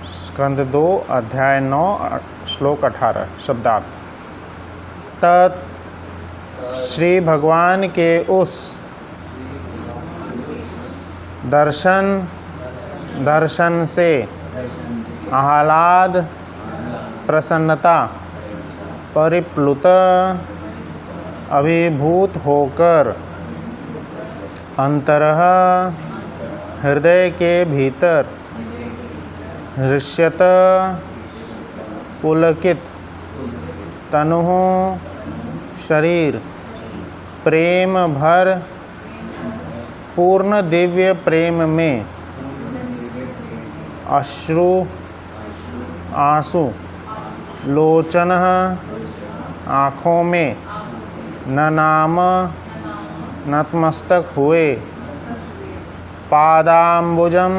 स्कंद 2 अध्याय 9 श्लोक 18 शब्दार्थ। तत् श्री भगवान के उस दर्शन से आह्लाद प्रसन्नता परिप्लुत अभिभूत होकर अंतरः हृदय के भीतर हृष्यत पुलकित तनु शरीर प्रेम भर पूर्ण दिव्य प्रेम में अश्रु आंसू लोचन आँखों में न नाम नतमस्तक हुए पादाम्बुजम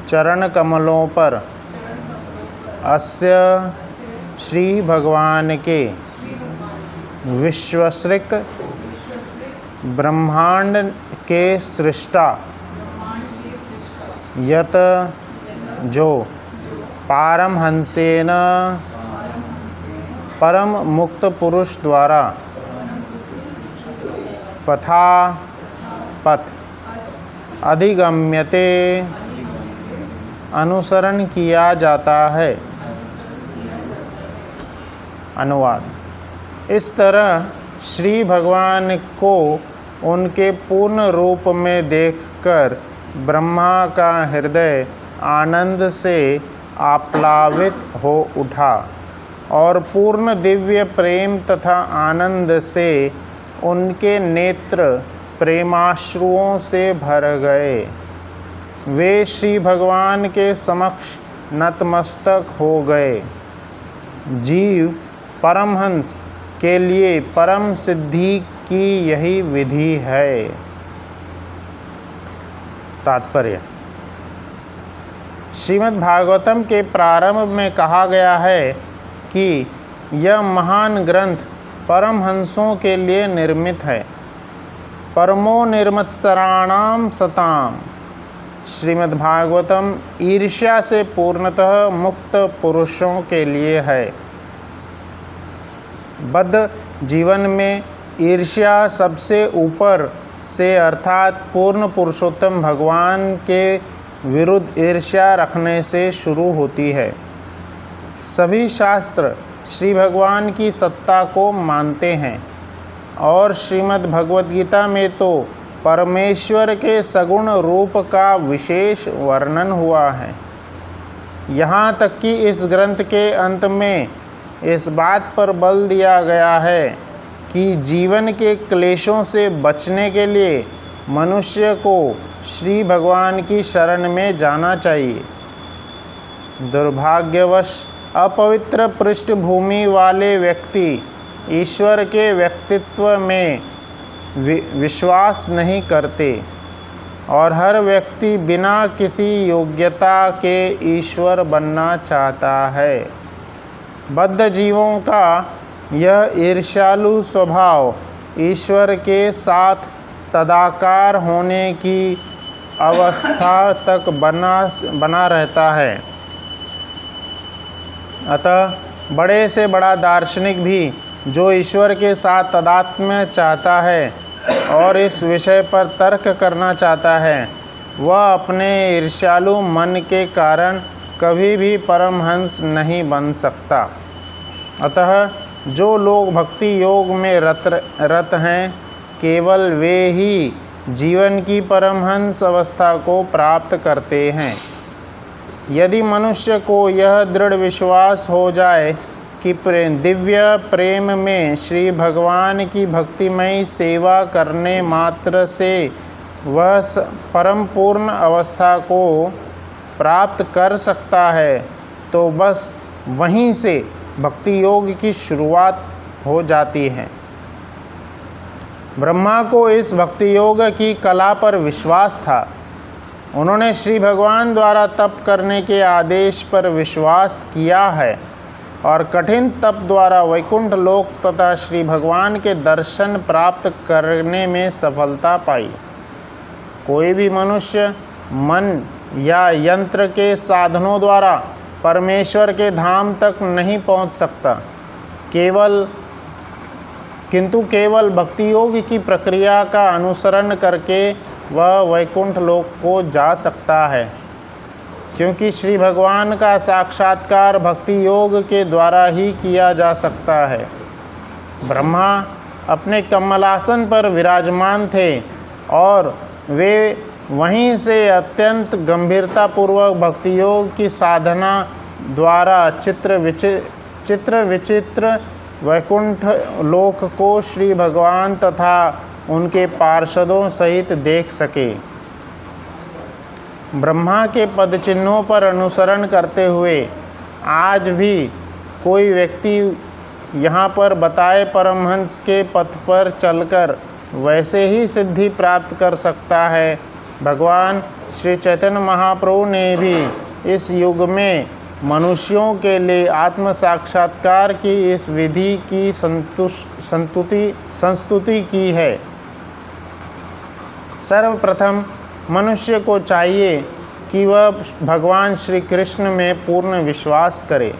चरण कमलों पर अस्य श्री भगवान के विश्वसृक ब्रह्मांड के सृष्टा यत जो पारमहंसेन परम मुक्त पुरुष द्वारा पथ अधिगम्यते अनुसरण किया जाता है। अनुवाद। इस तरह श्री भगवान को उनके पूर्ण रूप में देखकर ब्रह्मा का हृदय आनंद से आप्लावित हो उठा और पूर्ण दिव्य प्रेम तथा आनंद से उनके नेत्र प्रेमाश्रुओं से भर गए। वे श्री भगवान के समक्ष नतमस्तक हो गए। जीव परमहंस के लिए परम सिद्धि की यही विधि है। तात्पर्य। श्रीमद् भागवतम के प्रारंभ में कहा गया है कि यह महान ग्रंथ परमहंसों के लिए निर्मित है। परमो निर्मत्सराणाम सताम। श्रीमद् भागवतम ईर्ष्या से पूर्णतः मुक्त पुरुषों के लिए है। बद्ध जीवन में ईर्ष्या सबसे ऊपर से अर्थात पूर्ण पुरुषोत्तम भगवान के विरुद्ध ईर्ष्या रखने से शुरू होती है। सभी शास्त्र श्री भगवान की सत्ता को मानते हैं और श्रीमद् भगवद गीता में तो परमेश्वर के सगुण रूप का विशेष वर्णन हुआ है। यहाँ तक कि इस ग्रंथ के अंत में इस बात पर बल दिया गया है कि जीवन के क्लेशों से बचने के लिए मनुष्य को श्री भगवान की शरण में जाना चाहिए। दुर्भाग्यवश अपवित्र पृष्ठभूमि वाले व्यक्ति ईश्वर के व्यक्तित्व में विश्वास नहीं करते और हर व्यक्ति बिना किसी योग्यता के ईश्वर बनना चाहता है। बद्ध जीवों का यह ईर्ष्यालु स्वभाव ईश्वर के साथ तदाकार होने की अवस्था तक बना रहता है। अतः बड़े से बड़ा दार्शनिक भी जो ईश्वर के साथ तादात्म्य चाहता है और इस विषय पर तर्क करना चाहता है, वह अपने ईर्ष्यालु मन के कारण कभी भी परमहंस नहीं बन सकता। अतः जो लोग भक्ति योग में रत हैं, केवल वे ही जीवन की परमहंस अवस्था को प्राप्त करते हैं। यदि मनुष्य को यह दृढ़ विश्वास हो जाए कि दिव्य प्रेम में श्री भगवान की भक्तिमयी सेवा करने मात्र से वह परम पूर्ण अवस्था को प्राप्त कर सकता है, तो बस वहीं से भक्ति योग की शुरुआत हो जाती है। ब्रह्मा को इस भक्ति योग की कला पर विश्वास था। उन्होंने श्री भगवान द्वारा तप करने के आदेश पर विश्वास किया है और कठिन तप द्वारा वैकुंठ लोक तथा श्री भगवान के दर्शन प्राप्त करने में सफलता पाई। कोई भी मनुष्य मन या यंत्र के साधनों द्वारा परमेश्वर के धाम तक नहीं पहुंच सकता, किंतु केवल भक्ति योग की प्रक्रिया का अनुसरण करके वह वैकुंठ लोक को जा सकता है, क्योंकि श्री भगवान का साक्षात्कार भक्ति योग के द्वारा ही किया जा सकता है। ब्रह्मा अपने कमलासन पर विराजमान थे और वे वहीं से अत्यंत गंभीरतापूर्वक भक्ति योग की साधना द्वारा चित्र विचित्र वैकुंठ लोक को श्री भगवान तथा उनके पार्षदों सहित देख सके। ब्रह्मा के पद चिन्हों पर अनुसरण करते हुए आज भी कोई व्यक्ति यहाँ पर बताए परमहंस के पथ पर चलकर वैसे ही सिद्धि प्राप्त कर सकता है। भगवान श्री चैतन्य महाप्रभु ने भी इस युग में मनुष्यों के लिए आत्म साक्षात्कार की इस विधि की संस्तुति की है। सर्वप्रथम मनुष्य को चाहिए कि वह भगवान श्री कृष्ण में पूर्ण विश्वास करे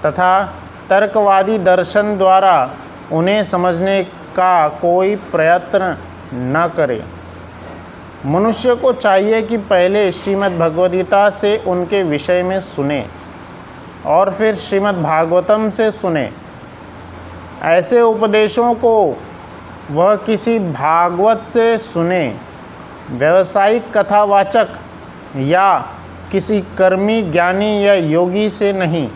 तथा तर्कवादी दर्शन द्वारा उन्हें समझने का कोई प्रयत्न न करे। मनुष्य को चाहिए कि पहले श्रीमद् भगवद्गीता से उनके विषय में सुने और फिर श्रीमद् भागवतम से सुने। ऐसे उपदेशों को वह किसी भागवत से सुने, व्यावसायिक कथावाचक या किसी कर्मी ज्ञानी या योगी से नहीं।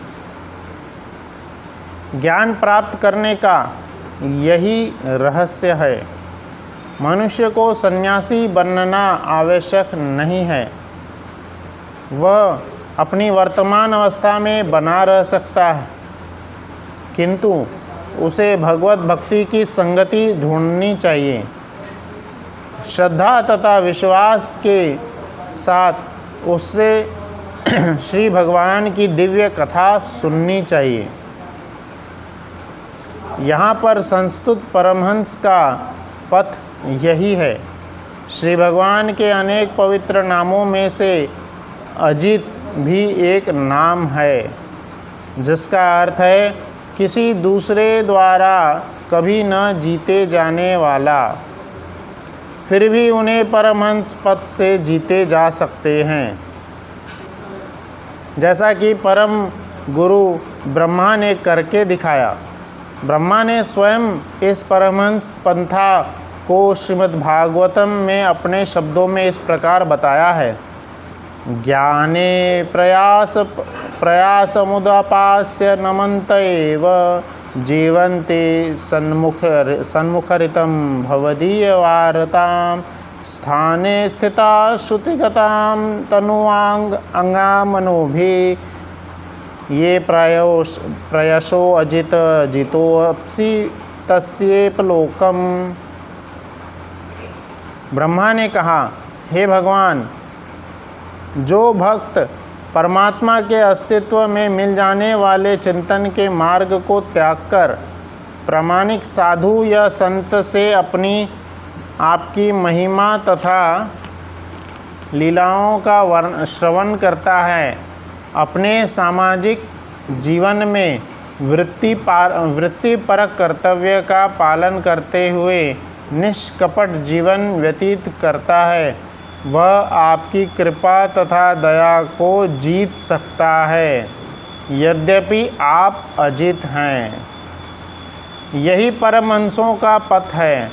ज्ञान प्राप्त करने का यही रहस्य है। मनुष्य को सन्यासी बनना आवश्यक नहीं है। वह अपनी वर्तमान अवस्था में बना रह सकता है, किंतु उसे भगवत भक्ति की संगति ढूंढनी चाहिए। श्रद्धा तथा विश्वास के साथ उससे श्री भगवान की दिव्य कथा सुननी चाहिए। यहाँ पर संस्तुत परमहंस का पथ यही है। श्री भगवान के अनेक पवित्र नामों में से अजित भी एक नाम है, जिसका अर्थ है किसी दूसरे द्वारा कभी न जीते जाने वाला। फिर भी उन्हें परमहंस पद से जीते जा सकते हैं, जैसा कि परम गुरु ब्रह्मा ने करके दिखाया। ब्रह्मा ने स्वयं इस परमहंस पंथा को श्रीमद् भागवतम में अपने शब्दों में इस प्रकार बताया है। ज्ञाने प्रयासमुदापास्य नमन्त एव जीवन्ते सन्मुखरितं भवदीयवारतां स्थाने स्थिता श्रुतिगतां तनुवाङ्गामनोभिः ये प्रयशो अजित जितोऽप्सि तस्येपलोकम्। ब्रह्मा ने कहा, हे भगवान, जो भक्त परमात्मा के अस्तित्व में मिल जाने वाले चिंतन के मार्ग को त्याग कर प्रामाणिक साधु या संत से अपनी आपकी महिमा तथा लीलाओं का श्रवण करता है, अपने सामाजिक जीवन में वृत्तिपरक कर्तव्य का पालन करते हुए निष्कपट जीवन व्यतीत करता है, वह आपकी कृपा तथा दया को जीत सकता है, यद्यपि आप अजित हैं। यही परमहंसों का पथ है,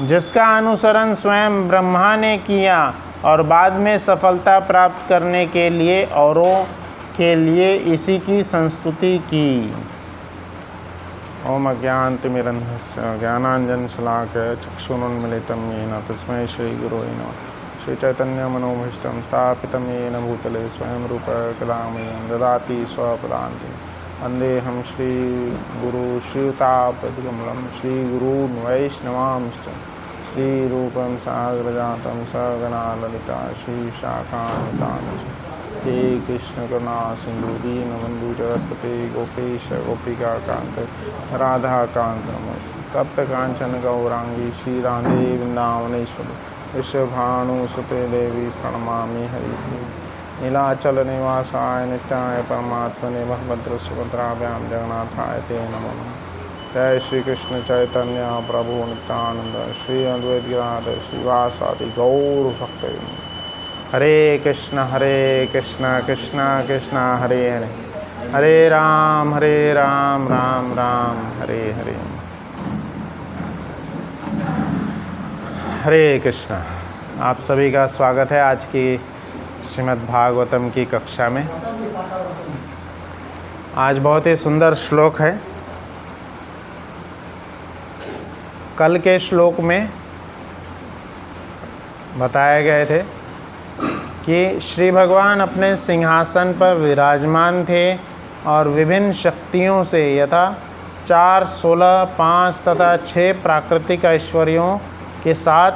जिसका अनुसरण स्वयं ब्रह्मा ने किया और बाद में सफलता प्राप्त करने के लिए औरों के लिए इसी की संस्तुति की। ओम अज्ञानतिमिरन्धस्य ज्ञानाञ्जनशलाकया चक्षुरुन्मीलितं येन तस्मै श्रीगुरवे नमः। श्रीचैतन्यमनोभीष्टं स्थापितं येन भूतले स्वयं रूप कदा मह्यं ददाति स्वपदान्तिं। वन्देऽहं श्रीगुरू श्रीयुतापदकमलं श्रीगुरून् वैष्णवांश्च श्रीरूपं साग्रजातं सगणा ललिता श्रीशाखान्वितांश्च। हे कृष्ण करुणा सिंधु दीनबंधु जगत्पते गोपेश गोपिकाकांत राधाकांत नमोस्तुते। तप्त कांचन गौरांगी श्री राधे वृंदावनेश्वरी ऋषभानुसुते देवी प्रणमामि हरिः। नीलाचल निवासाय नित्याय परमात्मने भगवद्र सुभद्राभ्यां जगन्नाथाय ते नमो नमः। जय श्री कृष्ण चैतन्य प्रभु नित्यानंद श्री अद्वैत गिरिधर श्रीवासादि गौर भक्तवृंद। हरे कृष्ण कृष्ण कृष्ण हरे हरे, हरे राम राम राम हरे हरे। हरे कृष्ण। आप सभी का स्वागत है आज की श्रीमद् भागवतम की कक्षा में। आज बहुत ही सुंदर श्लोक है। कल के श्लोक में बताए गए थे कि श्री भगवान अपने सिंहासन पर विराजमान थे और विभिन्न शक्तियों से यथा 4, 16, 5 तथा 6 प्राकृतिक ऐश्वर्यों के साथ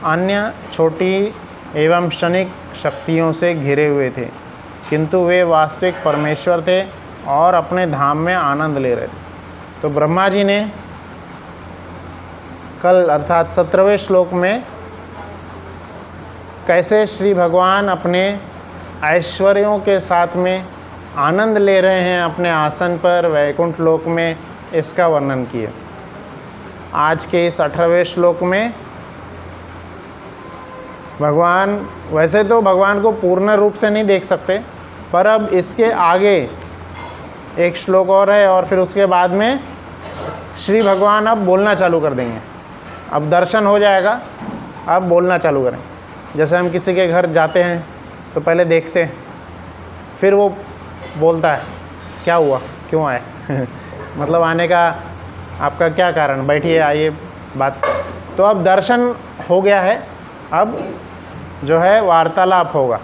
अन्य छोटी एवं क्षणिक शक्तियों से घिरे हुए थे, किंतु वे वास्तविक परमेश्वर थे और अपने धाम में आनंद ले रहे थे। तो ब्रह्मा जी ने कल अर्थात 17वें श्लोक में कैसे श्री भगवान अपने ऐश्वर्यों के साथ में आनंद ले रहे हैं अपने आसन पर वैकुंठ लोक में, इसका वर्णन किया। आज के इस 18वें श्लोक में भगवान, वैसे तो भगवान को पूर्ण रूप से नहीं देख सकते, पर अब इसके आगे एक श्लोक और है और फिर उसके बाद में श्री भगवान अब बोलना चालू कर देंगे। अब दर्शन हो जाएगा, अब बोलना चालू करें। जैसे हम किसी के घर जाते हैं तो पहले देखते हैं, फिर वो बोलता है क्या हुआ, क्यों आए मतलब आने का आपका क्या कारण, बैठिए आइए बात। तो अब दर्शन हो गया है, अब जो है वार्तालाप होगा।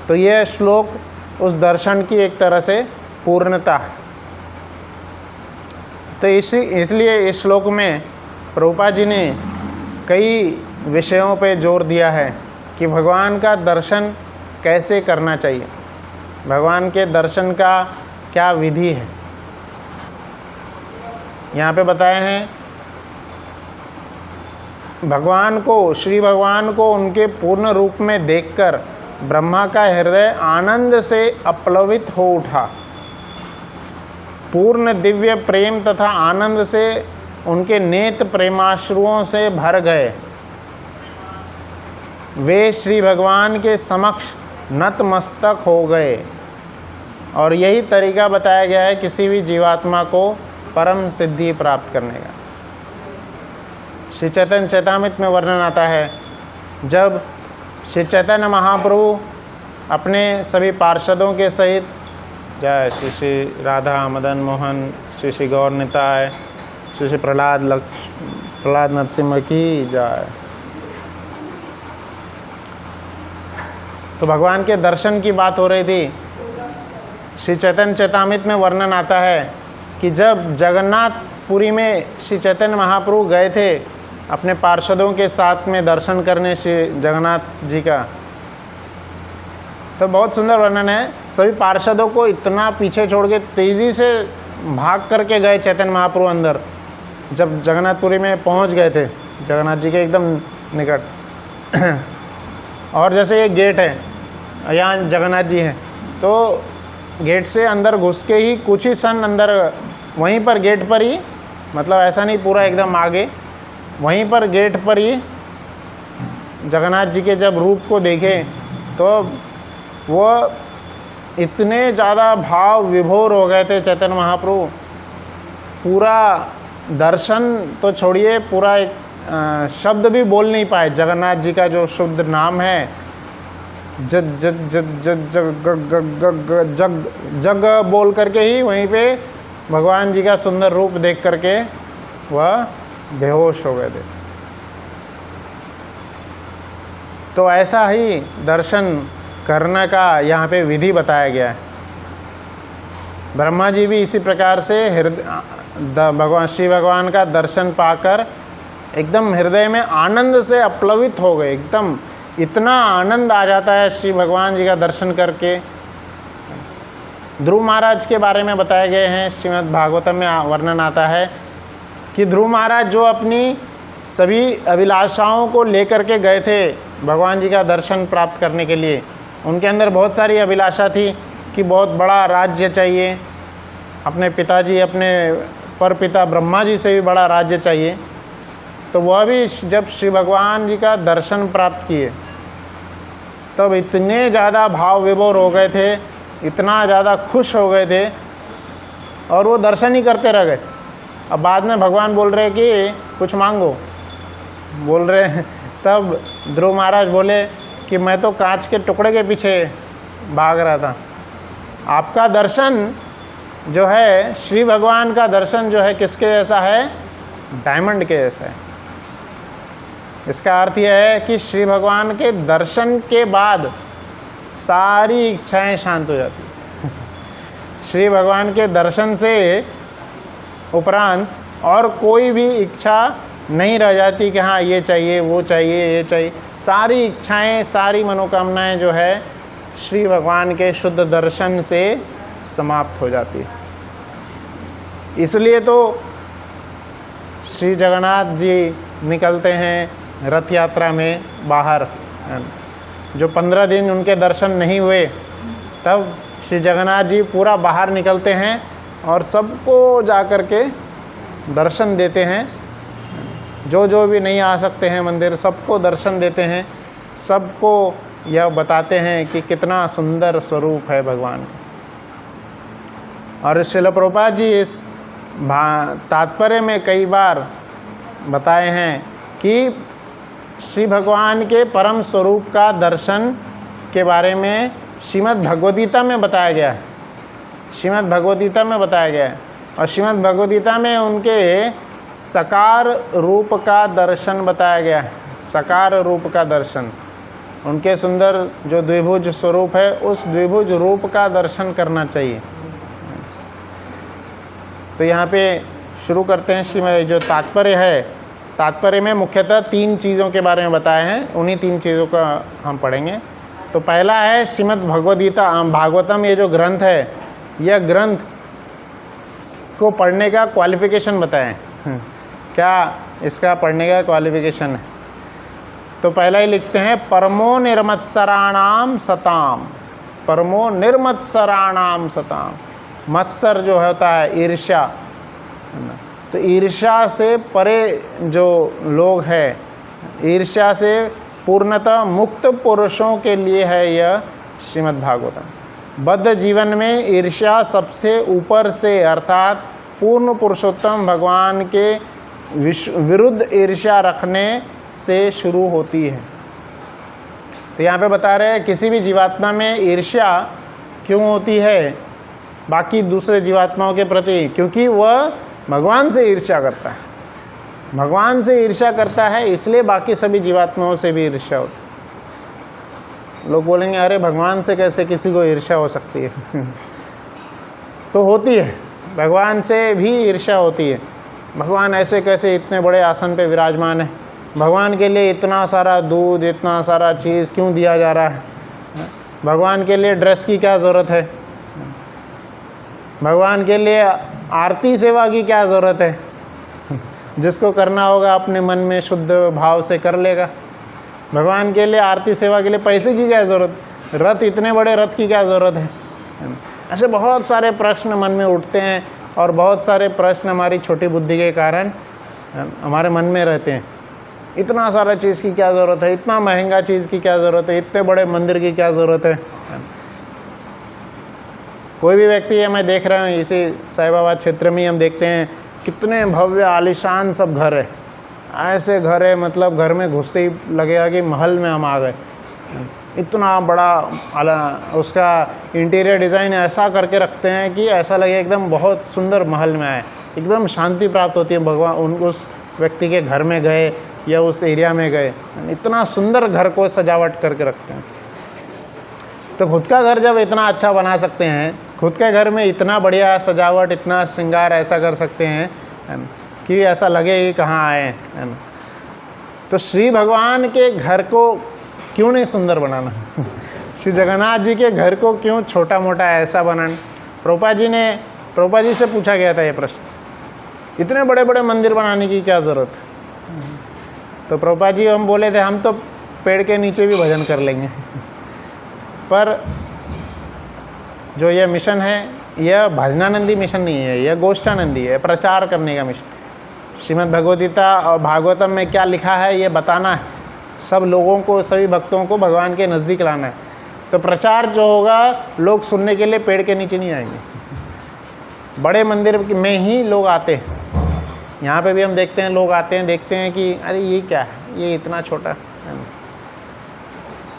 तो ये श्लोक उस दर्शन की एक तरह से पूर्णता है। तो इसलिए इस श्लोक में प्रभुपाद जी ने कई विषयों पे जोर दिया है कि भगवान का दर्शन कैसे करना चाहिए, भगवान के दर्शन का क्या विधि है। यहाँ पे बताए हैं भगवान को, श्री भगवान को उनके पूर्ण रूप में देखकर ब्रह्मा का हृदय आनंद से अपलवित हो उठा। पूर्ण दिव्य प्रेम तथा आनंद से उनके नेत्र प्रेमाश्रुओं से भर गए। वे श्री भगवान के समक्ष नतमस्तक हो गए। और यही तरीका बताया गया है किसी भी जीवात्मा को परम सिद्धि प्राप्त करने का। श्री चैतन्य चैतामृत में वर्णन आता है, जब श्री चैतन्य महाप्रभु अपने सभी पार्षदों के सहित, जय श्री श्री राधा मदन मोहन, श्री श्री गौर निताय, श्री श्री प्रहलाद नरसिम्हा की जय। तो भगवान के दर्शन की बात हो रही थी। श्री चैतन्य चैतामृत में वर्णन आता है कि जब जगन्नाथपुरी में श्री चैतन्य महाप्रभु गए थे अपने पार्षदों के साथ में दर्शन करने श्री जगन्नाथ जी का, तो बहुत सुंदर वर्णन है। सभी पार्षदों को इतना पीछे छोड़ के तेज़ी से भाग करके गए चैतन्य महाप्रभु अंदर। जब जगन्नाथपुरी में पहुंच गए थे जगन्नाथ जी के एकदम निकट और जैसे ये गेट है, यहाँ जगन्नाथ जी हैं, तो गेट से अंदर घुस के ही कुछ ही क्षण अंदर, वहीं पर गेट पर ही, मतलब ऐसा नहीं पूरा एकदम आगे, वहीं पर गेट पर ही जगन्नाथ जी के जब रूप को देखे तो वो इतने ज़्यादा भाव विभोर हो गए थे चैतन्य महाप्रभु। पूरा दर्शन तो छोड़िए, पूरा एक शब्द भी बोल नहीं पाए। जगन्नाथ जी का जो शुद्ध नाम है जग जग जग जग जग जग जग बोल करके ही वहीं पे भगवान जी का सुंदर रूप देख करके वह बेहोश हो गए थे। तो ऐसा ही दर्शन करने का यहाँ पे विधि बताया गया है। ब्रह्मा जी भी इसी प्रकार से भगवान श्री भगवान का दर्शन पाकर एकदम हृदय में आनंद से अपलवित हो गए। एकदम इतना आनंद आ जाता है श्री भगवान जी का दर्शन करके। ध्रुव महाराज के बारे में बताए गए हैं, श्रीमद् भागवतम में वर्णन आता है कि ध्रुव महाराज जो अपनी सभी अभिलाषाओं को लेकर के गए थे भगवान जी का दर्शन प्राप्त करने के लिए। उनके अंदर बहुत सारी अभिलाषा थी कि बहुत बड़ा राज्य चाहिए, अपने पिताजी, अपने परपिता ब्रह्मा जी से भी बड़ा राज्य चाहिए। तो वह भी जब श्री भगवान जी का दर्शन प्राप्त किए तब इतने ज़्यादा भाव विभोर हो गए थे, इतना ध्यादा खुश हो गए थे और वो दर्शन ही करते रह गए। अब बाद में भगवान बोल रहे कि कुछ मांगो, बोल रहे हैं, तब ध्रुव महाराज बोले कि मैं तो कांच के टुकड़े के पीछे भाग रहा था। आपका दर्शन जो है, श्री भगवान का दर्शन जो है किसके जैसा है? डायमंड के जैसा है। इसका अर्थ यह है कि श्री भगवान के दर्शन के बाद सारी इच्छाएं शांत हो जाती हैं। श्री भगवान के दर्शन से उपरांत और कोई भी इच्छा नहीं रह जाती कि हाँ ये चाहिए, वो चाहिए, ये चाहिए। सारी इच्छाएं, सारी मनोकामनाएं जो है श्री भगवान के शुद्ध दर्शन से समाप्त हो जाती है। इसलिए तो श्री जगन्नाथ जी निकलते हैं रथ यात्रा में बाहर। जो 15 दिन उनके दर्शन नहीं हुए, तब श्री जगन्नाथ जी पूरा बाहर निकलते हैं और सबको जा कर के दर्शन देते हैं। जो जो भी नहीं आ सकते हैं मंदिर, सबको दर्शन देते हैं, सबको यह बताते हैं कि कितना सुंदर स्वरूप है भगवान का। और श्रील प्रभुपाद जी इस तात्पर्य में कई बार बताए हैं कि श्री भगवान के परम स्वरूप का दर्शन के बारे में श्रीमद् भगवद गीता में बताया गया है। श्रीमद् भगवद गीता में बताया गया है और श्रीमद् भगवद गीता में उनके साकार रूप का दर्शन बताया गया है। साकार रूप का दर्शन, उनके सुंदर जो द्विभुज स्वरूप है, उस द्विभुज रूप का दर्शन करना चाहिए। तो यहाँ पे शुरू करते हैं श्रीमद् जो तात्पर्य है। तात्पर्य में मुख्यतः 3 चीज़ों के बारे में बताए हैं, उन्हीं 3 चीज़ों का हम पढ़ेंगे। तो पहला है श्रीमद् भगवद गीता भागवतम। ये जो ग्रंथ है, यह ग्रंथ को पढ़ने का क्वालिफ़िकेशन बताएं। क्या इसका पढ़ने का क्वालिफ़िकेशन है? तो पहला ही लिखते हैं, परमो निर्मत्सराणाम सताम। परमो निर्मत्सराणाम सताम। मत्सर जो होता है ईर्ष्या, तो ईर्ष्या से परे जो लोग हैं, ईर्ष्या से पूर्णतः मुक्त पुरुषों के लिए है यह श्रीमद् भागवतम। बद्ध जीवन में ईर्ष्या सबसे ऊपर से, अर्थात पूर्ण पुरुषोत्तम भगवान के विरुद्ध ईर्ष्या रखने से शुरू होती है। तो यहाँ पे बता रहे हैं किसी भी जीवात्मा में ईर्ष्या क्यों होती है बाकी दूसरे जीवात्माओं के प्रति? क्योंकि वह भगवान से ईर्ष्या करता है। भगवान से ईर्ष्या करता है, इसलिए बाकी सभी जीवात्माओं से भी ईर्ष्या होती है। लोग बोलेंगे अरे भगवान से कैसे किसी को ईर्ष्या हो सकती है? तो होती है, भगवान से भी ईर्ष्या होती है। भगवान ऐसे कैसे इतने बड़े आसन पे विराजमान है, भगवान के लिए इतना सारा दूध, इतना सारा चीज़ क्यों दिया जा रहा है? भगवान के लिए ड्रेस की क्या ज़रूरत है? भगवान के लिए आरती सेवा की क्या ज़रूरत है? जिसको करना होगा अपने मन में शुद्ध भाव से कर लेगा। भगवान के लिए आरती सेवा के लिए पैसे की क्या ज़रूरत? रथ, इतने बड़े रथ की क्या ज़रूरत है? ऐसे बहुत सारे प्रश्न मन में उठते हैं और बहुत सारे प्रश्न हमारी छोटी बुद्धि के कारण हमारे मन में रहते हैं। इतना सारा चीज़ की क्या ज़रूरत है? इतना महंगा चीज़ की क्या ज़रूरत है? इतने बड़े मंदिर की क्या ज़रूरत है? कोई भी व्यक्ति है, मैं देख रहा हूँ इसी साईबाबा क्षेत्र में हम देखते हैं कितने भव्य आलीशान सब घर है। ऐसे घर है, मतलब घर में घुसते ही लगेगा कि महल में हम आ गए। इतना बड़ा उसका इंटीरियर डिज़ाइन ऐसा करके रखते हैं कि ऐसा लगे एकदम बहुत सुंदर महल में आए, एकदम शांति प्राप्त होती है भगवान उस व्यक्ति के घर में गए या उस एरिया में गए। इतना सुंदर घर को सजावट करके रखते हैं। तो खुद का घर जब इतना अच्छा बना सकते हैं, खुद के घर में इतना बढ़िया सजावट, इतना श्रृंगार ऐसा कर सकते हैं कि ऐसा लगे कि कहाँ आए हैं। तो श्री भगवान के घर को क्यों नहीं सुंदर बनाना? श्री जगन्नाथ जी के घर को क्यों छोटा मोटा ऐसा बनाना? प्रभुपाद जी से पूछा गया था ये प्रश्न, इतने बड़े बड़े मंदिर बनाने की क्या ज़रूरत है? तो प्रभुपाद जी हम बोले थे हम तो पेड़ के नीचे भी भजन कर लेंगे, पर जो यह मिशन है यह भजनानंदी मिशन नहीं है, यह गोष्ठानंदी है, प्रचार करने का मिशन। श्रीमद् भगवद गीता और भागवतम में क्या लिखा है ये बताना है, सब लोगों को, सभी भक्तों को भगवान के नज़दीक लाना है। तो प्रचार जो होगा लोग सुनने के लिए पेड़ के नीचे नहीं आएंगे, बड़े मंदिर में ही लोग आते हैं। यहाँ पे भी हम देखते हैं लोग आते हैं, देखते हैं कि अरे ये क्या है, ये इतना छोटा है।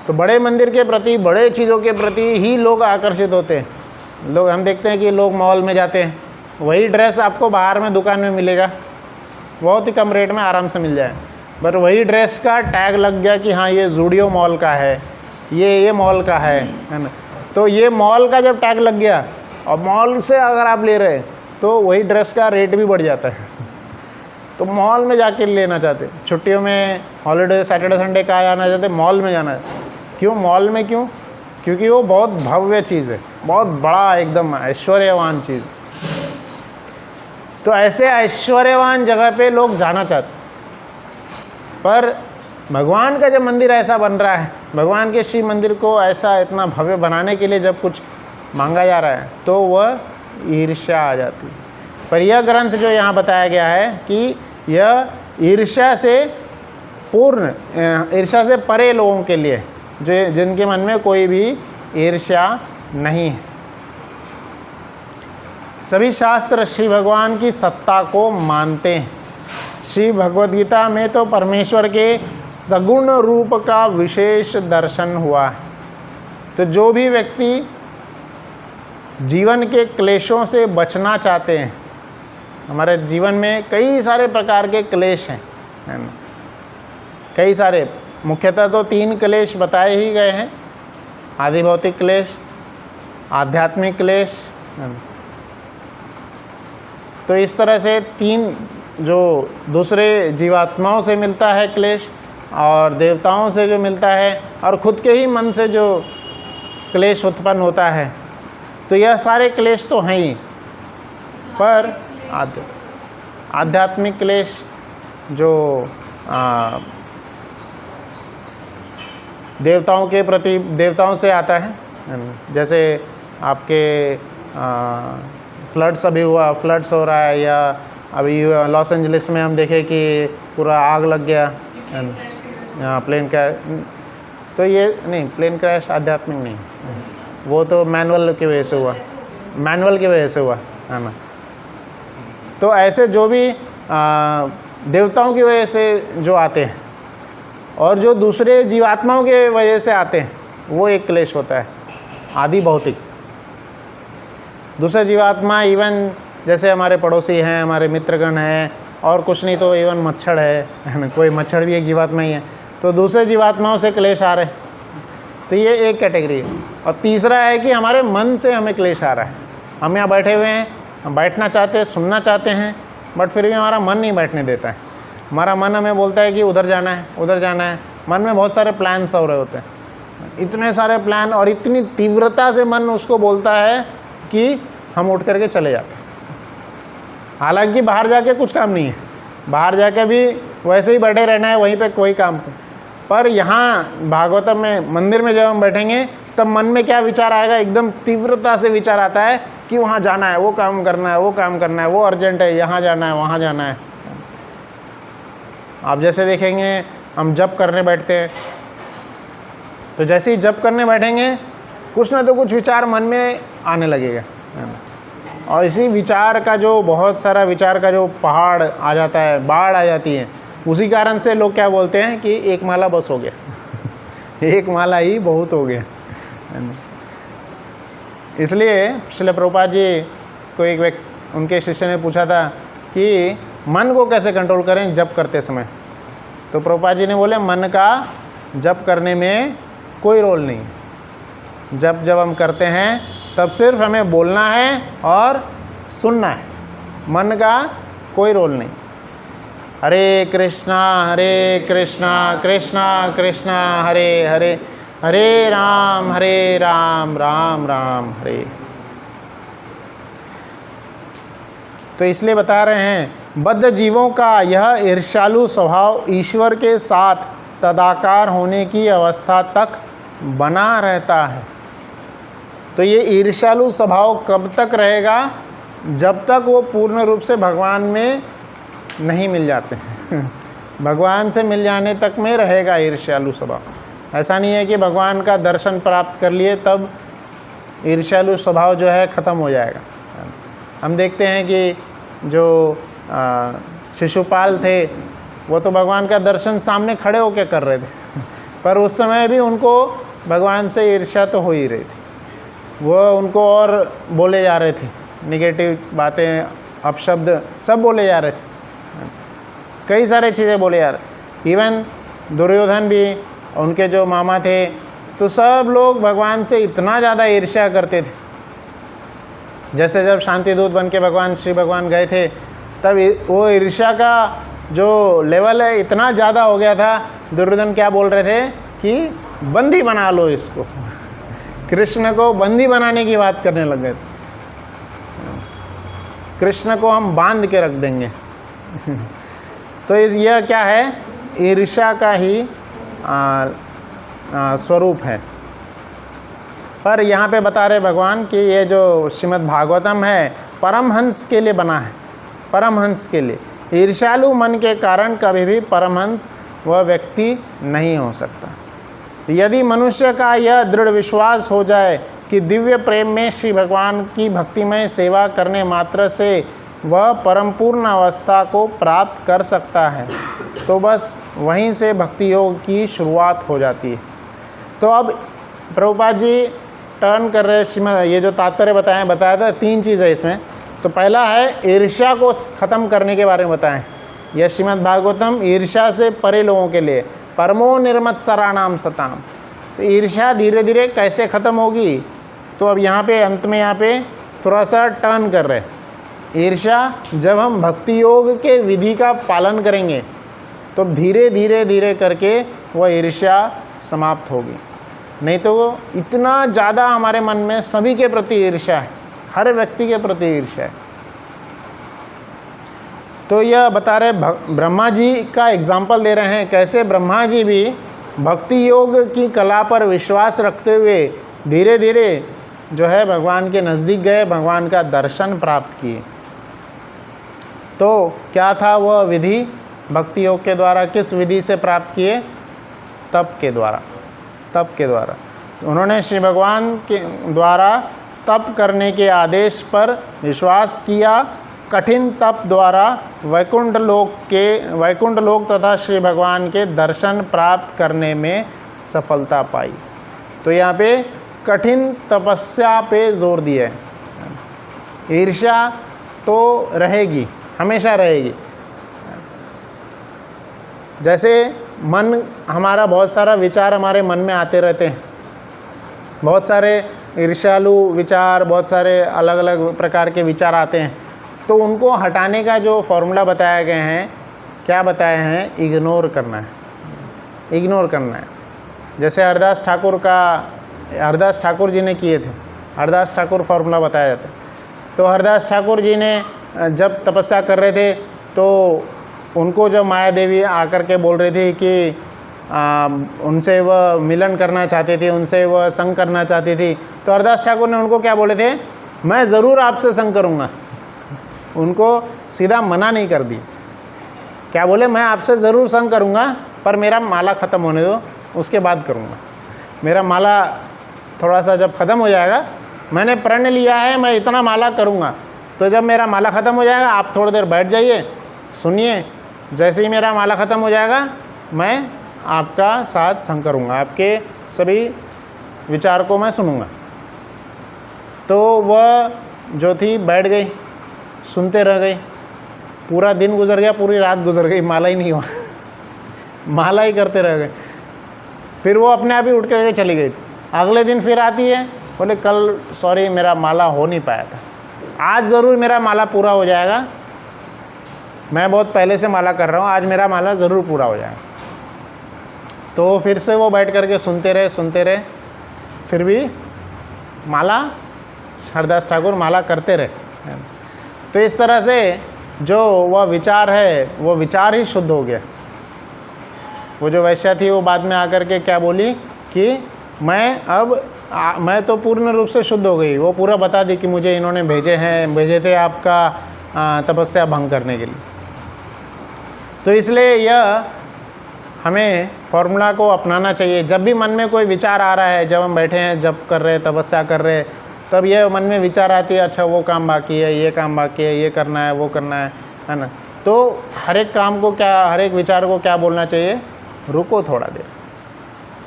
तो बड़े मंदिर के प्रति, बड़े चीज़ों के प्रति ही लोग आकर्षित होते हैं। लोग, हम देखते हैं कि लोग मॉल में जाते हैं, वही ड्रेस आपको बाहर में दुकान में मिलेगा, बहुत ही कम रेट में आराम से मिल जाए, पर वही ड्रेस का टैग लग गया कि हाँ ये ज़ूडियो मॉल का है, ये मॉल का है ना। तो ये मॉल का जब टैग लग गया और मॉल से अगर आप ले रहे तो वही ड्रेस का रेट भी बढ़ जाता है। तो मॉल में जाके लेना चाहते, छुट्टियों में हॉलीडे सैटरडे संडे कहाँ जाना चाहते, मॉल में जाना है। क्यों मॉल में, क्यों? क्योंकि वो बहुत भव्य चीज़ है, बहुत बड़ा, एकदम ऐश्वर्यवान चीज़। तो ऐसे ऐश्वर्यवान जगह पे लोग जाना चाहते, पर भगवान का जब मंदिर ऐसा बन रहा है, भगवान के शिव मंदिर को ऐसा इतना भव्य बनाने के लिए जब कुछ मांगा जा रहा है तो वह ईर्ष्या आ जाती है। पर यह ग्रंथ जो यहाँ बताया गया है कि यह ईर्ष्या से पूर्ण, ईर्ष्या से परे लोगों के लिए, जो जिनके मन में कोई भी ईर्ष्या नहीं है। सभी शास्त्र श्री भगवान की सत्ता को मानते हैं। श्री भगवद गीता में तो परमेश्वर के सगुण रूप का विशेष दर्शन हुआ है। तो जो भी व्यक्ति जीवन के क्लेशों से बचना चाहते हैं, हमारे जीवन में कई सारे प्रकार के क्लेश हैं, है ना, कई सारे, मुख्यतः तो 3 क्लेश बताए ही गए हैं, आदि भौतिक क्लेश, आध्यात्मिक क्लेश, है ना। तो इस तरह से 3 जो दूसरे जीवात्माओं से मिलता है क्लेश, और देवताओं से जो मिलता है, और खुद के ही मन से जो क्लेश उत्पन्न होता है, तो यह सारे क्लेश तो हैं ही, पर आध्यात्मिक क्लेश जो देवताओं के प्रति, देवताओं से आता है, जैसे आपके फ्लड्स अभी हुआ, फ्लड्स हो रहा है, या अभी लॉस एंजलिस में हम देखें कि पूरा आग लग गया, यहाँ प्लेन क्रैश। तो ये नहीं, प्लेन क्रैश आध्यात्मिक नहीं, वो तो मैनुअल की वजह से हुआ, मैनुअल की वजह से हुआ, है ना। तो ऐसे जो भी देवताओं की वजह से जो आते हैं और जो दूसरे जीवात्माओं के वजह से आते हैं, वो एक क्लेश होता है, आदि भौतिक। दूसरे जीवात्मा इवन जैसे हमारे पड़ोसी हैं, हमारे मित्रगण हैं, और कुछ नहीं तो इवन मच्छर है ना, कोई मच्छर भी एक जीवात्मा ही है, तो दूसरे जीवात्माओं से क्लेश आ रहे हैं, तो ये एक कैटेगरी है। और तीसरा है कि हमारे मन से हमें क्लेश आ रहा है, हम यहाँ बैठे हुए हैं, हम बैठना चाहते हैं, सुनना चाहते हैं, बट फिर भी हमारा मन नहीं बैठने देता है। हमारा मन हमें बोलता है कि उधर जाना है, उधर जाना है, मन में बहुत सारे प्लान्स हो रहे होते हैं, इतने सारे प्लान, और इतनी तीव्रता से मन उसको बोलता है कि हम उठ करके चले जाते हैं। हालांकि बाहर जाके कुछ काम नहीं है, बाहर जाके भी वैसे ही बैठे रहना है, वहीं पे कोई काम। पर यहाँ भागवतम में, मंदिर में जब हम बैठेंगे तब मन में क्या विचार आएगा, एकदम तीव्रता से विचार आता है कि वहाँ जाना है, वो काम करना है, वो काम करना है, वो अर्जेंट है, यहाँ जाना है, वहाँ जाना है। आप जैसे देखेंगे हम जप करने बैठते हैं, तो जैसे ही जप करने बैठेंगे कुछ ना तो कुछ विचार मन में आने लगेगा, और इसी विचार का जो, बहुत सारा विचार का जो पहाड़ आ जाता है, बाढ़ आ जाती है, उसी कारण से लोग क्या बोलते हैं कि एक माला बस हो गया एक माला ही बहुत हो गया। इसलिए श्रील प्रभुपाद जी को एक व्यक्ति, उनके शिष्य ने पूछा था कि मन को कैसे कंट्रोल करें जप करते समय। तो प्रभुपाद जी ने बोले मन का जप करने में कोई रोल नहीं, जब हम करते हैं तब सिर्फ हमें बोलना है और सुनना है, मन का कोई रोल नहीं। हरे कृष्णा कृष्णा कृष्णा हरे हरे, हरे राम राम राम हरे। तो इसलिए बता रहे हैं बद्ध जीवों का यह ईर्ष्यालु स्वभाव ईश्वर के साथ तदाकार होने की अवस्था तक बना रहता है। तो ये ईर्ष्यालु स्वभाव कब तक रहेगा? जब तक वो पूर्ण रूप से भगवान में नहीं मिल जाते हैं। भगवान से मिल जाने तक में रहेगा ईर्ष्यालु स्वभाव। ऐसा नहीं है कि भगवान का दर्शन प्राप्त कर लिए तब ईर्ष्यालु स्वभाव जो है ख़त्म हो जाएगा। हम देखते हैं कि जो शिशुपाल थे वो तो भगवान का दर्शन सामने खड़े होकर कर रहे थे, पर उस समय भी उनको भगवान से ईर्ष्या तो हो ही रही थी। वो उनको और बोले जा रहे थे, निगेटिव बातें, अपशब्द सब बोले जा रहे थे, कई सारे चीज़ें बोले जा रहे। इवन दुर्योधन भी, उनके जो मामा थे, तो सब लोग भगवान से इतना ज़्यादा ईर्ष्या करते थे। जैसे जब शांति दूत बन के भगवान श्री भगवान गए थे, तब वो ईर्ष्या का जो लेवल है इतना ज़्यादा हो गया था। दुर्योधन क्या बोल रहे थे कि बंदी बना लो इसको। कृष्ण को बंदी बनाने की बात करने लग गए थे। कृष्ण को हम बांध के रख देंगे। तो यह क्या है? ईर्ष्या का ही स्वरूप है। पर यहाँ पे बता रहे भगवान कि ये जो श्रीमद् भागवतम है परमहंस के लिए बना है, परमहंस के लिए। ईर्ष्यालु मन के कारण कभी भी परमहंस वह व्यक्ति नहीं हो सकता। यदि मनुष्य का यह दृढ़ विश्वास हो जाए कि दिव्य प्रेम में श्री भगवान की भक्तिमय सेवा करने मात्र से वह परमपूर्ण अवस्था को प्राप्त कर सकता है, तो बस वहीं से भक्ति योग की शुरुआत हो जाती है। तो अब प्रभुपाद जी टर्न कर रहे श्रीमद्, ये जो तात्पर्य बताया था, 3 चीज़ है इसमें। तो पहला है ईर्ष्या को ख़त्म करने के बारे में बताएं। यह श्रीमद् भागवतम ईर्ष्या से परे लोगों के लिए, परमो निर्मत्सराणाम सताम। तो ईर्ष्या धीरे धीरे कैसे ख़त्म होगी? तो अब यहाँ पे अंत में यहाँ पे थोड़ा सा टर्न कर रहे। ईर्ष्या जब हम भक्ति योग के विधि का पालन करेंगे तो धीरे धीरे धीरे करके वह ईर्ष्या समाप्त होगी। नहीं तो वो इतना ज़्यादा हमारे मन में सभी के प्रति ईर्ष्या है, हर व्यक्ति के प्रति ईर्ष्या है। तो यह बता रहे ब्रह्मा जी का एग्जाम्पल दे रहे हैं, कैसे ब्रह्मा जी भी भक्ति योग की कला पर विश्वास रखते हुए धीरे धीरे जो है भगवान के नज़दीक गए, भगवान का दर्शन प्राप्त किए। तो क्या था वह विधि? भक्ति योग के द्वारा। किस विधि से प्राप्त किए? तप के द्वारा। तप के द्वारा उन्होंने श्री भगवान के द्वारा तप करने के आदेश पर विश्वास किया। कठिन तप द्वारा वैकुंठ लोक तथा श्री भगवान के दर्शन प्राप्त करने में सफलता पाई। तो यहाँ पे कठिन तपस्या पे जोर दिया है। ईर्ष्या तो रहेगी, हमेशा रहेगी। जैसे मन हमारा, बहुत सारा विचार हमारे मन में आते रहते हैं, बहुत सारे ईर्ष्यालु विचार, बहुत सारे अलग अलग प्रकार के विचार आते हैं। तो उनको हटाने का जो फॉर्मूला बताया गया है, क्या बताए हैं? इग्नोर करना है, इग्नोर करना है। जैसे हरदास ठाकुर जी ने किए थे, हरदास ठाकुर फार्मूला बताया जाता है। तो हरदास ठाकुर जी ने जब तपस्या कर रहे थे तो उनको जब माया देवी आकर के बोल रही थी कि उनसे वह मिलन करना चाहती थी, उनसे वह संग करना चाहती थी, तो हरदास ठाकुर ने उनको क्या बोले थे? मैं ज़रूर आपसे संग करूँगा। उनको सीधा मना नहीं कर दी। क्या बोले? मैं आपसे ज़रूर संग करूँगा, पर मेरा माला ख़त्म होने दो, उसके बाद करूँगा। मेरा माला थोड़ा सा जब ख़त्म हो जाएगा, मैंने प्रण लिया है मैं इतना माला करूँगा, तो जब मेरा माला ख़त्म हो जाएगा आप थोड़ी देर बैठ जाइए, सुनिए। जैसे ही मेरा माला ख़त्म हो जाएगा मैं आपका साथ संग करूँगा, आपके सभी विचार को मैं सुनूँगा। तो वह जो थी बैठ गई, सुनते रह गई। पूरा दिन गुजर गया, पूरी रात गुजर गई, माला ही नहीं हुआ। माला ही करते रह गए। फिर वो अपने आप ही उठ कर चली गई। अगले दिन फिर आती है, बोले कल सॉरी मेरा माला हो नहीं पाया था, आज ज़रूर मेरा माला पूरा हो जाएगा। मैं बहुत पहले से माला कर रहा हूँ, आज मेरा माला ज़रूर पूरा हो जाएगा। तो फिर से वो बैठ करके सुनते रहे, फिर भी माला हरदास ठाकुर माला करते रहे। तो इस तरह से जो वह विचार है वो विचार ही शुद्ध हो गया। वो जो वैश्या थी वो बाद में आकर के क्या बोली कि मैं तो पूर्ण रूप से शुद्ध हो गई। वो पूरा बता दी कि मुझे इन्होंने भेजे थे आपका तपस्या भंग करने के लिए। तो इसलिए यह हमें फॉर्मूला को अपनाना चाहिए। जब भी मन में कोई विचार आ रहा है, जब हम बैठे हैं, जब कर रहे हैं, तपस्या कर रहे हैं, तब यह मन में विचार आती है, अच्छा वो काम बाकी है, ये काम बाकी है, ये करना है, वो करना है ना। तो हर एक काम को हर एक विचार को क्या बोलना चाहिए? रुको थोड़ा देर,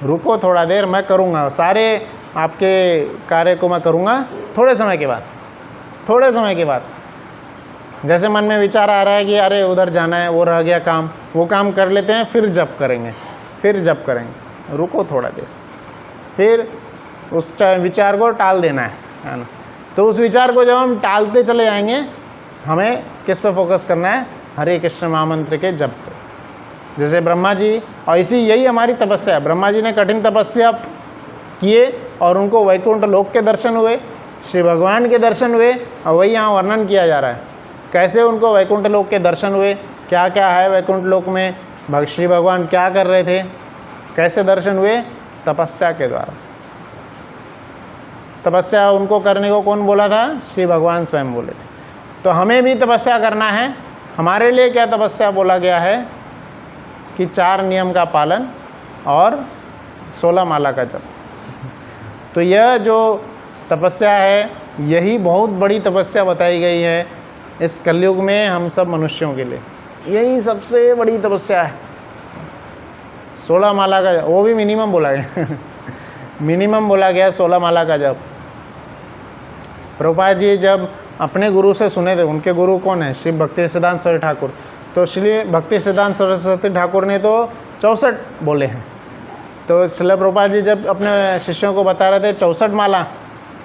रुको थोड़ा देर, मैं करूँगा, सारे आपके कार्य को मैं करूँगा थोड़े समय के बाद, थोड़े समय के बाद। जैसे मन में विचार आ रहा है कि अरे उधर जाना है, वो रह गया काम, वो काम कर लेते हैं, फिर जप करेंगे, फिर जप करेंगे। रुको थोड़ा देर, फिर उस विचार को टाल देना है ना। तो उस विचार को जब हम टालते चले जाएंगे, हमें किस पे फोकस करना है? हरे कृष्ण महामंत्र के जप पे। जैसे ब्रह्मा जी, और यही हमारी तपस्या है। ब्रह्मा जी ने कठिन तपस्या किए और उनको वैकुंठ लोक के दर्शन हुए, श्री भगवान के दर्शन हुए, और वही यहाँ वर्णन किया जा रहा है कैसे उनको वैकुंठ लोक के दर्शन हुए, क्या क्या है वैकुंठ लोक में, श्री भगवान क्या कर रहे थे, कैसे दर्शन हुए? तपस्या के द्वारा। तपस्या उनको करने को कौन बोला था? श्री भगवान स्वयं बोले थे। तो हमें भी तपस्या करना है। हमारे लिए क्या तपस्या बोला गया है कि 4 नियम का पालन और 16 माला का जप। तो यह जो तपस्या है, यही बहुत बड़ी तपस्या बताई गई है इस कलयुग में हम सब मनुष्यों के लिए। यही सबसे बड़ी तपस्या है, 16 माला का जप। वो भी मिनिमम बोला गया मिनिमम बोला गया 16 माला का जप। प्रभुपाद जी जब अपने गुरु से सुने थे, उनके गुरु कौन है? श्री भक्ति सिद्धांत सरस्वती ठाकुर। तो श्री भक्ति सिद्धांत सरस्वती ठाकुर ने तो 64 बोले हैं। तो श्रील प्रभुपाद जी जब अपने शिष्यों को बता रहे थे 64 माला,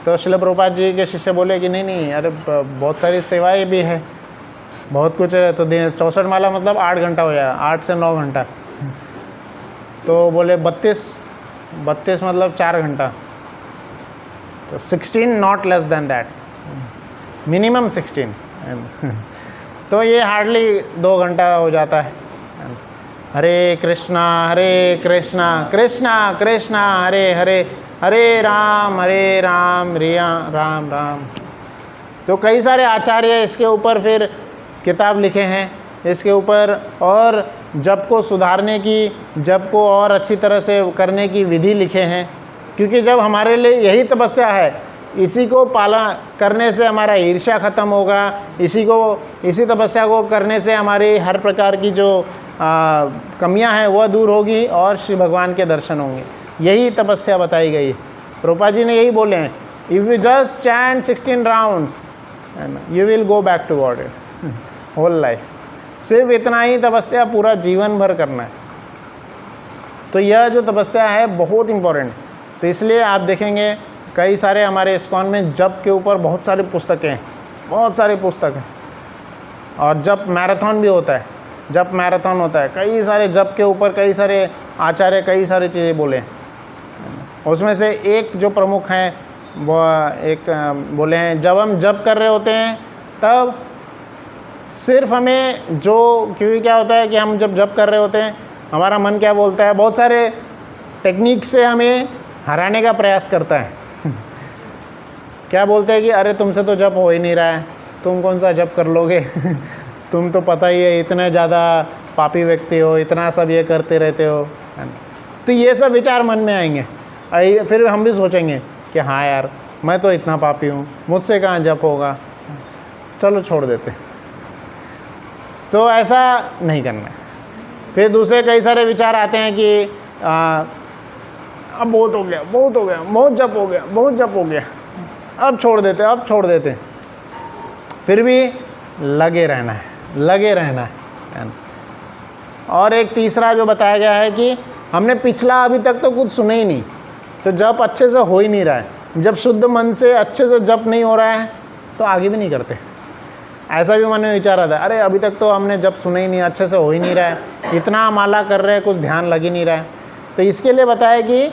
तो श्रील प्रभुपाद जी के शिष्य बोले कि नहीं, अरे बहुत सारी सेवाएं भी है, बहुत कुछ है। तो 64 माला मतलब 8 घंटा हो जाएगा, 8 से 9 घंटा। तो बोले 32 मतलब 4 घंटा। तो 16 not less than that, minimum 16 तो ये हार्डली 2 घंटा हो जाता है। हरे कृष्णा कृष्णा कृष्णा हरे हरे, हरे राम राम राम। तो कई सारे आचार्य इसके ऊपर फिर किताब लिखे हैं इसके ऊपर, और जप को सुधारने की, जप को और अच्छी तरह से करने की विधि लिखे हैं। क्योंकि जब हमारे लिए यही तपस्या है, इसी को पालन करने से हमारा ईर्ष्या ख़त्म होगा, इसी तपस्या को करने से हमारी हर प्रकार की जो कमियां हैं वह दूर होगी और श्री भगवान के दर्शन होंगे। यही तपस्या बताई गई है। प्रभुपाद जी ने यही बोले हैं, if you just chant 16 rounds you will go back to God whole life. सिर्फ इतना ही तपस्या पूरा जीवन भर करना है। तो यह जो तपस्या है बहुत इम्पोर्टेंट। तो इसलिए आप देखेंगे कई सारे हमारे इस्कॉन में जप के ऊपर बहुत सारी पुस्तकें हैं, बहुत सारी पुस्तक हैं। और जप मैराथन भी होता है, जप मैराथन होता है। कई सारे जप के ऊपर कई सारे आचार्य कई सारी चीज़ें बोले। उसमें से एक जो प्रमुख हैं वो एक बोले हैं, जब हम जप कर रहे होते हैं तब सिर्फ हमें क्योंकि क्या होता है कि हम जब जप कर रहे होते हैं हमारा मन क्या बोलता है, बहुत सारे टेक्निक से हमें हराने का प्रयास करता है क्या बोलते हैं कि अरे तुमसे तो जप हो ही नहीं रहा है, तुम कौन सा जप कर लोगे तुम तो पता ही है इतने ज़्यादा पापी व्यक्ति हो, इतना सब ये करते रहते हो। तो ये सब विचार मन में आएंगे। फिर हम भी सोचेंगे कि हाँ यार मैं तो इतना पापी हूँ, मुझसे कहाँ जप होगा, चलो छोड़ देते। तो ऐसा नहीं करना है। फिर दूसरे कई सारे विचार आते हैं कि अब बहुत हो गया, बहुत जप हो गया, अब छोड़ देते। फिर भी लगे रहना है। और एक तीसरा जो बताया गया है कि हमने पिछला अभी तक तो कुछ सुना ही नहीं, तो जप अच्छे से हो ही नहीं रहा है। जब शुद्ध मन से अच्छे से जप नहीं हो रहा है तो आगे भी नहीं करते। ऐसा भी मन में विचार आता है, अरे अभी तक तो हमने जप सुना ही नहीं, अच्छे से हो ही नहीं रहा है, इतना माला कर रहे हैं, कुछ ध्यान लग ही नहीं रहा है। तो इसके लिए बताया कि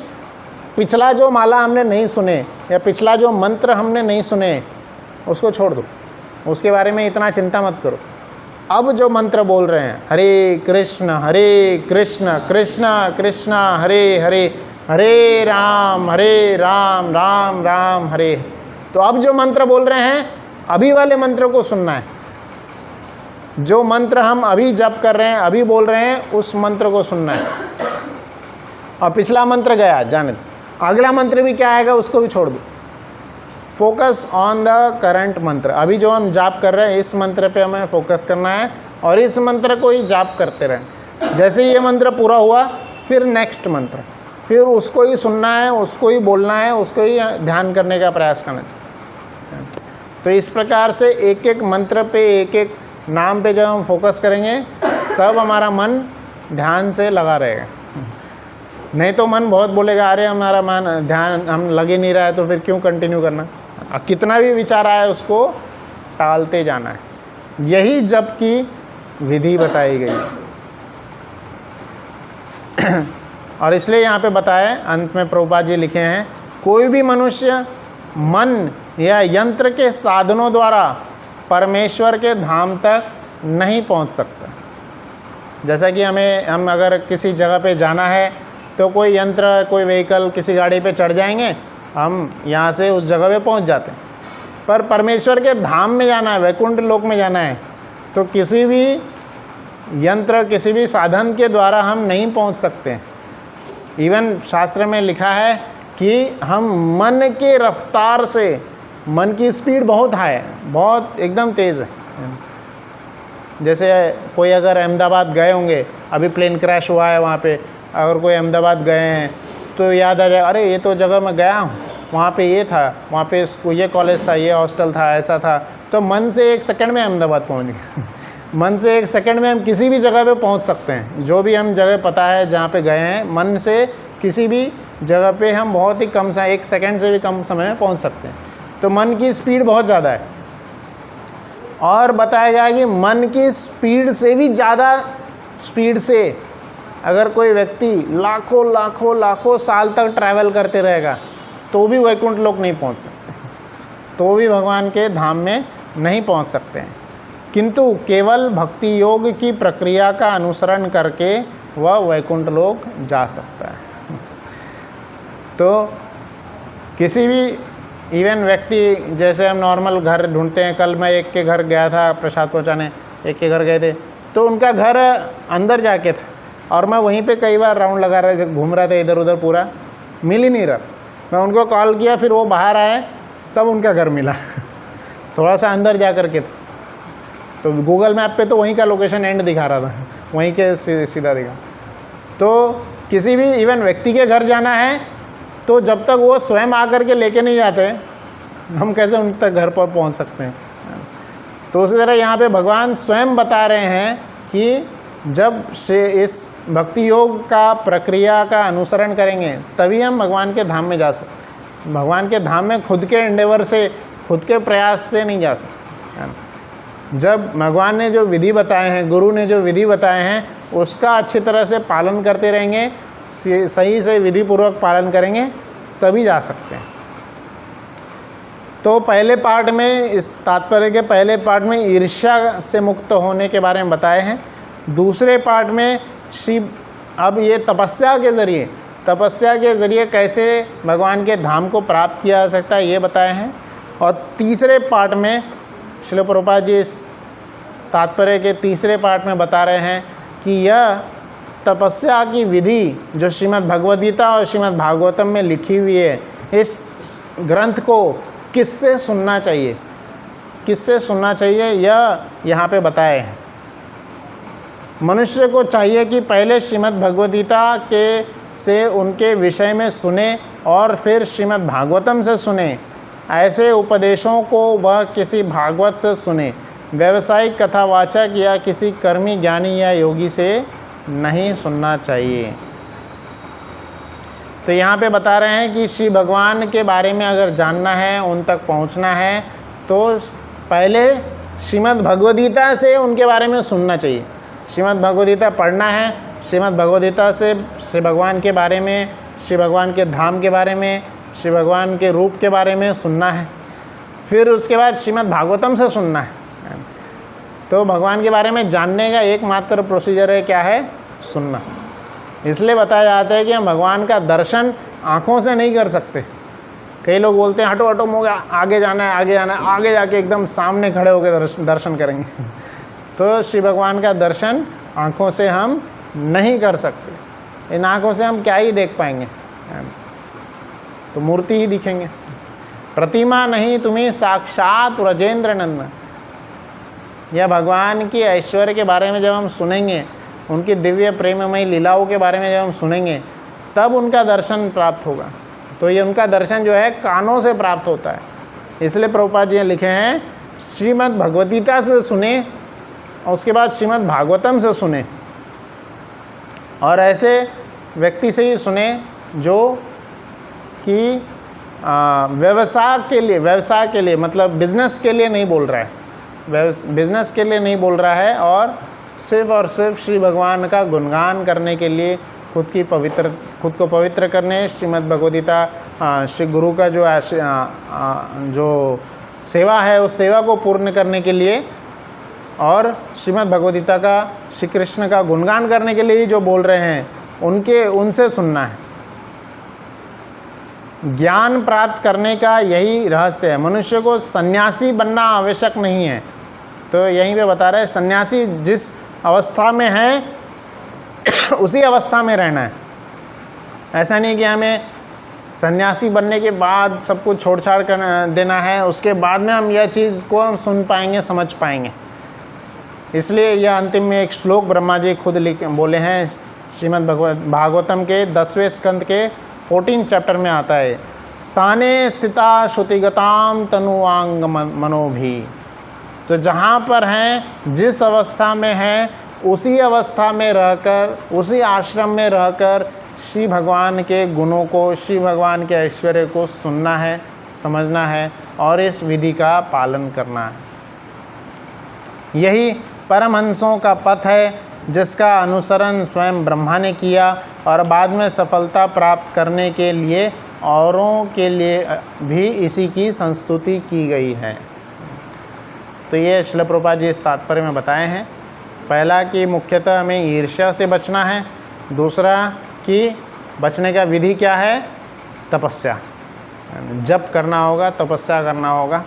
पिछला जो माला हमने नहीं सुने या पिछला जो मंत्र हमने नहीं सुने उसको छोड़ दो, उसके बारे में इतना चिंता मत करो। अब जो मंत्र बोल रहे हैं, हरे कृष्ण कृष्ण कृष्ण हरे हरे, हरे राम राम राम हरे। तो अब जो मंत्र बोल रहे हैं अभी वाले मंत्र को सुनना है। जो मंत्र हम अभी जप कर रहे हैं, अभी बोल रहे हैं, उस मंत्र को सुनना है। और पिछला मंत्र गया, जाने दो। अगला मंत्र भी क्या आएगा उसको भी छोड़ दो। फोकस ऑन द करंट मंत्र। अभी जो हम जाप कर रहे हैं इस मंत्र पे हमें फोकस करना है और इस मंत्र को ही जाप करते रहें। जैसे ही ये मंत्र पूरा हुआ फिर नेक्स्ट मंत्र, फिर उसको ही सुनना है, उसको ही बोलना है, उसको ही ध्यान करने का प्रयास करना चाहिए। तो इस प्रकार से एक एक मंत्र पे, एक एक नाम पे जब हम फोकस करेंगे तब हमारा मन ध्यान से लगा रहेगा। नहीं तो मन बहुत बोलेगा, अरे हमारा मन ध्यान हम लगे नहीं रहा है, तो फिर क्यों कंटिन्यू करना। कितना भी विचार आया उसको टालते जाना है। यही जप की विधि बताई गई है। और इसलिए यहाँ पे बताया, अंत में प्रभुपाद जी लिखे हैं, कोई भी मनुष्य मन या यंत्र के साधनों द्वारा परमेश्वर के धाम तक नहीं पहुँच सकता। जैसा कि हम अगर किसी जगह पे जाना है तो कोई यंत्र, कोई व्हीकल, किसी गाड़ी पे चढ़ जाएंगे, हम यहाँ से उस जगह पे पहुँच जाते हैं। पर परमेश्वर के धाम में जाना है, वैकुंठ लोक में जाना है, तो किसी भी यंत्र, किसी भी साधन के द्वारा हम नहीं पहुँच सकते। इवन शास्त्र में लिखा है कि हम मन के रफ्तार से, मन की स्पीड बहुत हाई है, बहुत एकदम तेज़ है। जैसे कोई अगर अहमदाबाद गए होंगे, अभी प्लेन क्रैश हुआ है वहाँ पे, अगर कोई अहमदाबाद गए हैं तो याद आ जाए, अरे ये तो जगह मैं गया हूँ, वहाँ पे ये था, वहाँ पे ये कॉलेज था, ये हॉस्टल था, ऐसा था। तो मन से 1 सेकंड में अहमदाबाद पहुँच गए। मन से 1 सेकंड में हम किसी भी जगह पे पहुँच सकते हैं। जो भी हम जगह पता है जहाँ पे गए हैं, मन से किसी भी जगह पे हम बहुत ही कम समय, 1 सेकंड से भी कम समय में पहुँच सकते हैं। तो मन की स्पीड बहुत ज़्यादा है। और बताया गया कि मन की स्पीड से भी ज़्यादा स्पीड से अगर कोई व्यक्ति लाखों साल तक ट्रैवल करते रहेगा तो भी वैकुंठ लोक नहीं पहुंच सकते, तो भी भगवान के धाम में नहीं पहुंच सकते हैं। किंतु केवल भक्ति योग की प्रक्रिया का अनुसरण करके वह वैकुंठ लोक जा सकता है। तो किसी भी इवन व्यक्ति, जैसे हम नॉर्मल घर ढूंढते हैं, कल मैं एक के घर गया था प्रसाद पहुंचाने, एक के घर गए थे, तो उनका घर अंदर जाके था और मैं वहीं पे कई बार राउंड लगा रहे थे, घूम रहे थे इधर उधर, पूरा मिल ही नहीं रहा। मैं उनको कॉल किया, फिर वो बाहर आए, तब उनका घर मिला। थोड़ा सा अंदर जा कर के था, तो गूगल मैप पे तो वहीं का लोकेशन एंड दिखा रहा था, वहीं के सीधा दिखा। तो किसी भी इवन व्यक्ति के घर जाना है तो जब तक वो स्वयं आकर के लेके नहीं जाते, हम कैसे उन तक घर पर पहुंच सकते हैं। तो उसी तरह यहाँ पे भगवान स्वयं बता रहे हैं कि जब से इस भक्ति योग का प्रक्रिया का अनुसरण करेंगे तभी हम भगवान के धाम में जा सकते। भगवान के धाम में खुद के एंडेवर से, खुद के प्रयास से नहीं जा सकते। जब भगवान ने जो विधि बताए हैं, गुरु ने जो विधि बताए हैं, उसका अच्छी तरह से पालन करते रहेंगे, सही से विधि पूर्वक पालन करेंगे, तभी जा सकते हैं। तो पहले पार्ट में, इस तात्पर्य के पहले पार्ट में ईर्ष्या से मुक्त होने के बारे में बताए हैं। दूसरे पार्ट में अब ये तपस्या के ज़रिए कैसे भगवान के धाम को प्राप्त किया जा सकता है, ये बताए हैं। और तीसरे पार्ट में श्रील प्रभुपाद जी इस तात्पर्य के तीसरे पार्ट में बता रहे हैं कि यह तपस्या की विधि जो श्रीमद् भगवद गीता और श्रीमद् भागवतम में लिखी हुई है, इस ग्रंथ को किससे सुनना चाहिए, यह यहाँ पे बताए हैं। मनुष्य को चाहिए कि पहले श्रीमद् भगवद गीता से उनके विषय में सुने और फिर श्रीमद् भागवतम से सुने। ऐसे उपदेशों को वह किसी भागवत से सुने, व्यावसायिक कथावाचक या किसी कर्मी ज्ञानी या योगी से नहीं सुनना चाहिए। तो यहाँ पे बता रहे हैं कि श्री भगवान के बारे में अगर जानना है, उन तक पहुँचना है, तो पहले श्रीमद् भगवद गीता से उनके बारे में सुनना चाहिए। श्रीमद् भगवद गीता पढ़ना है, श्रीमद् भगवद गीता से श्री भगवान के बारे में, श्री भगवान के धाम के बारे में, श्री भगवान के रूप के बारे में सुनना है। फिर उसके बाद श्रीमद् भागवतम से सुनना है। तो भगवान के बारे में जानने का एकमात्र प्रोसीजर है क्या है? सुनना। इसलिए बताया जाता है कि हम भगवान का दर्शन आँखों से नहीं कर सकते। कई लोग बोलते हैं हटो हटो मोगा, आगे जाना है, आगे जाना है, आगे जाके एकदम सामने खड़े होकर दर्शन करेंगे। तो श्री भगवान का दर्शन आँखों से हम नहीं कर सकते। इन आँखों से हम क्या ही देख पाएंगे? तो मूर्ति ही दिखेंगे, प्रतिमा नहीं, तुम्हें साक्षात व्रजेंद्र नंदन। यह भगवान की ऐश्वर्य के बारे में जब हम सुनेंगे, उनकी दिव्य प्रेममयी लीलाओं के बारे में जब हम सुनेंगे, तब उनका दर्शन प्राप्त होगा। तो ये उनका दर्शन जो है कानों से प्राप्त होता है। इसलिए प्रभुपाद जी लिखे हैं श्रीमद् भगवद्गीता से सुने और उसके बाद श्रीमद् भागवतम से सुने, और ऐसे व्यक्ति से ही सुने जो कि व्यवसाय के लिए मतलब बिजनेस के लिए नहीं बोल रहा है, बिजनेस के लिए नहीं बोल रहा है, और सिर्फ श्री भगवान का गुणगान करने के लिए खुद को पवित्र करने, श्रीमद् भगवद्गीता श्री गुरु का जो सेवा है उस सेवा को पूर्ण करने के लिए, और श्रीमद् भगवद्गीता का श्री कृष्ण का गुणगान करने के लिए जो बोल रहे हैं उनसे सुनना है। ज्ञान प्राप्त करने का यही रहस्य है। मनुष्य को सन्यासी बनना आवश्यक नहीं है। तो यहीं पे बता रहे हैं सन्यासी जिस अवस्था में है उसी अवस्था में रहना है। ऐसा नहीं कि हमें सन्यासी बनने के बाद सब कुछ छोड़ छाड़ कर देना है, उसके बाद में हम यह चीज़ को हम सुन पाएंगे, समझ पाएंगे। इसलिए यह अंतिम में एक श्लोक ब्रह्मा जी खुद बोले हैं श्रीमद् भागवतम के 10वें स्कंद के 14 चैप्टर में आता है, स्थाने स्थिता श्रुतिगताम तनुवांग मनोभी। तो जहाँ पर हैं, जिस अवस्था में हैं, उसी अवस्था में रहकर, उसी आश्रम में रहकर श्री भगवान के गुणों को, श्री भगवान के ऐश्वर्य को सुनना है, समझना है और इस विधि का पालन करना है। यही परमहंसों का पथ है जिसका अनुसरण स्वयं ब्रह्मा ने किया और बाद में सफलता प्राप्त करने के लिए औरों के लिए भी इसी की संस्तुति की गई है। तो ये श्रील प्रभुपाद जी इस तात्पर्य में बताए हैं। पहला कि मुख्यतः हमें ईर्ष्या से बचना है, दूसरा कि बचने का विधि क्या है? तपस्या, जप करना होगा, तपस्या करना होगा।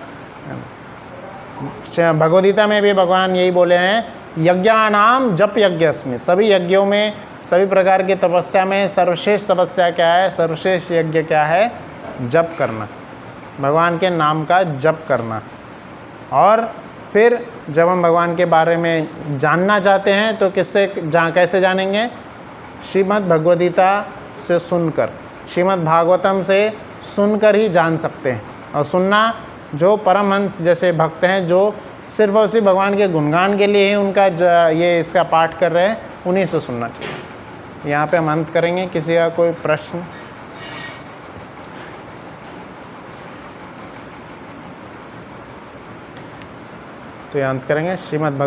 भगवद्गीता में भी भगवान यही बोले हैं, यज्ञानाम जप यज्ञस्मि। सभी यज्ञों में, सभी प्रकार की तपस्या में सर्वश्रेष्ठ तपस्या क्या है? सर्वश्रेष्ठ यज्ञ क्या है? जप करना, भगवान के नाम का जप करना। और फिर जब हम भगवान के बारे में जानना चाहते हैं तो कैसे जानेंगे? श्रीमद् भगवद्गीता से सुनकर, श्रीमद् भागवतम से सुनकर ही जान सकते हैं। और सुनना, जो परमहंस जैसे भक्त हैं जो सिर्फ और सिर्फ भगवान के गुणगान के लिए ही उनका इसका पाठ कर रहे हैं, उन्हीं से सुनना चाहिए। यहाँ पे हम अंत करेंगे। किसी का कोई प्रश्न? तो ये अंत करेंगे। श्रीमद्